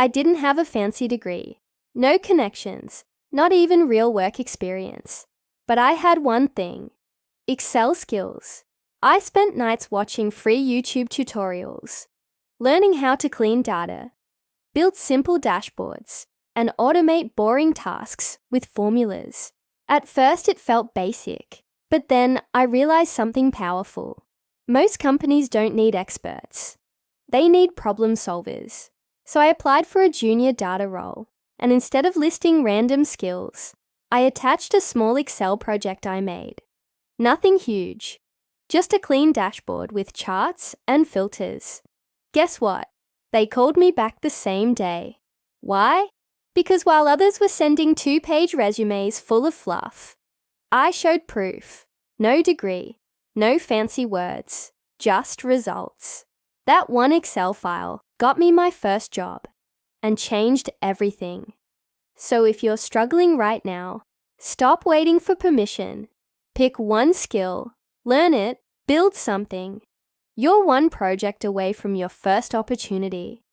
I didn't have a fancy degree, no connections, not even real work experience. But I had one thing: Excel skills. I spent nights watching free YouTube tutorials, learning how to clean data, build simple dashboards, and automate boring tasks with formulas. At first it felt basic, but then I realized something powerful. Most companies don't need experts. They need problem solvers. So I applied for a junior data role, and instead of listing random skills, I attached a small Excel project I made. Nothing huge, just a clean dashboard with charts and filters. Guess what? They called me back the same day. Why? Because while others were sending 2-page resumes full of fluff, I showed proof. No degree, no fancy words, just results. That one Excel file got me my first job and changed everything. So if you're struggling right now, stop waiting for permission. Pick one skill, learn it, build something. You're one project away from your first opportunity.